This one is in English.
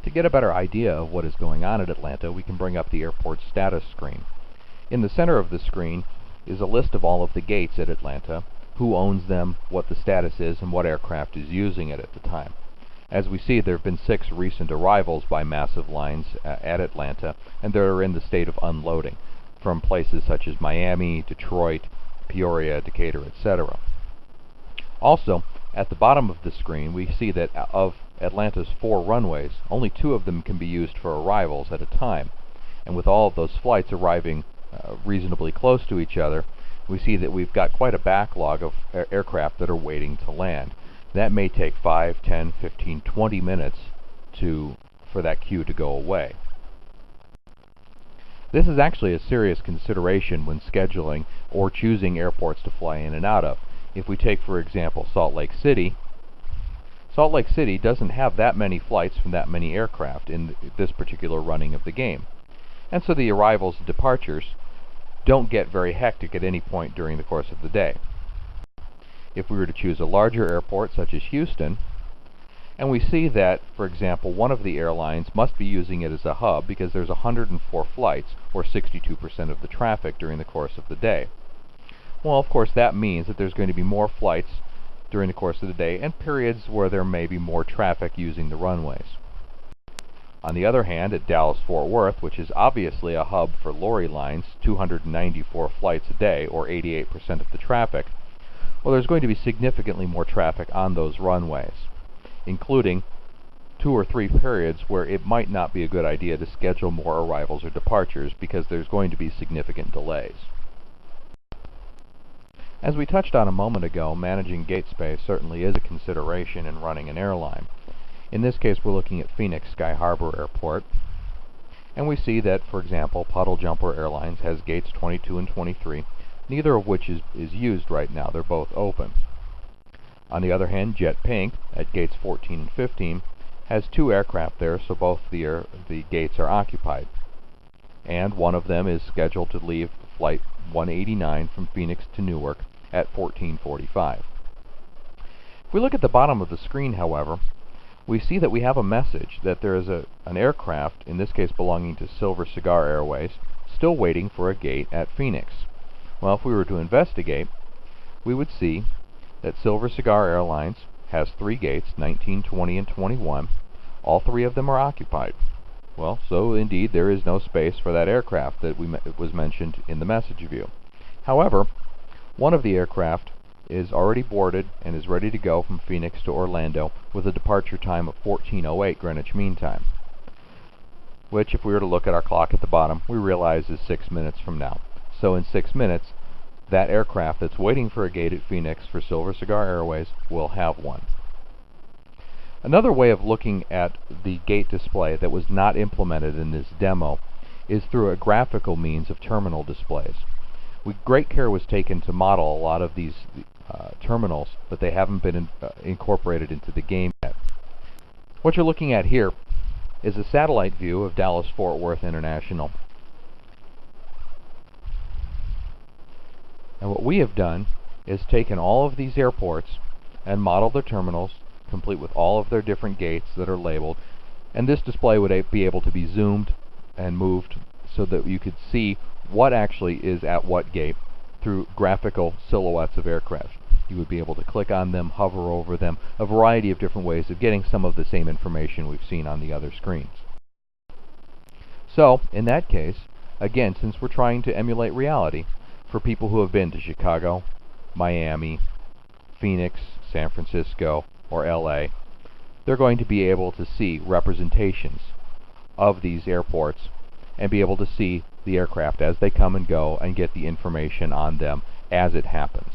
To get a better idea of what is going on at Atlanta, we can bring up the airport status screen. In the center of the screen is a list of all of the gates at Atlanta, who owns them, what the status is, and what aircraft is using it at the time. As we see, there have been 6 recent arrivals by massive lines at Atlanta, and they're in the state of unloading from places such as Miami, Detroit, Peoria, Decatur, etc. Also, at the bottom of the screen, we see that of Atlanta's 4 runways, only 2 of them can be used for arrivals at a time. And with all of those flights arriving reasonably close to each other, we see that we've got quite a backlog of aircraft that are waiting to land. That may take 5, 10, 15, 20 minutes for that queue to go away. This is actually a serious consideration when scheduling or choosing airports to fly in and out of. If we take, for example, Salt Lake City doesn't have that many flights from that many aircraft in this particular running of the game. And so the arrivals and departures don't get very hectic at any point during the course of the day. If we were to choose a larger airport such as Houston, and we see that, for example, one of the airlines must be using it as a hub because there's 104 flights, or 62% of the traffic during the course of the day. Well, of course, that means that there's going to be more flights during the course of the day and periods where there may be more traffic using the runways. On the other hand, at Dallas-Fort Worth, which is obviously a hub for lorry lines, 294 flights a day, or 88% of the traffic, well, there's going to be significantly more traffic on those runways, including 2 or 3 periods where it might not be a good idea to schedule more arrivals or departures because there's going to be significant delays. As we touched on a moment ago, managing gate space certainly is a consideration in running an airline. In this case, we're looking at Phoenix Sky Harbor Airport, and we see that, for example, Puddle Jumper Airlines has gates 22 and 23, neither of which is used right now. They're both open. On the other hand, Jet Pink, at gates 14 and 15, has 2 aircraft there, so both the gates are occupied. And one of them is scheduled to leave Flight 189 from Phoenix to Newark at 14:45. If we look at the bottom of the screen, however, we see that we have a message that there is an aircraft, in this case belonging to Silver Cigar Airways, still waiting for a gate at Phoenix. Well, if we were to investigate, we would see that Silver Cigar Airlines has 3 gates, 19, 20, and 21. All 3 of them are occupied. Well, so indeed there is no space for that aircraft that was mentioned in the message view. However, one of the aircraft is already boarded and is ready to go from Phoenix to Orlando with a departure time of 14:08 Greenwich Mean Time, which, if we were to look at our clock at the bottom, we realize is 6 minutes from now. So in 6 minutes, that aircraft that's waiting for a gate at Phoenix for Silver Cigar Airways will have one. Another way of looking at the gate display that was not implemented in this demo is through a graphical means of terminal displays. Great care was taken to model a lot of these terminals, but they haven't been incorporated into the game yet. What you're looking at here is a satellite view of Dallas-Fort Worth International. And what we have done is taken all of these airports and modeled their terminals, complete with all of their different gates that are labeled, and this display would be able to be zoomed and moved so that you could see what actually is at what gate through graphical silhouettes of aircraft. You would be able to click on them, hover over them, a variety of different ways of getting some of the same information we've seen on the other screens. So, in that case, again, since we're trying to emulate reality, for people who have been to Chicago, Miami, Phoenix, San Francisco, or LA, they're going to be able to see representations of these airports and be able to see the aircraft as they come and go and get the information on them as it happens.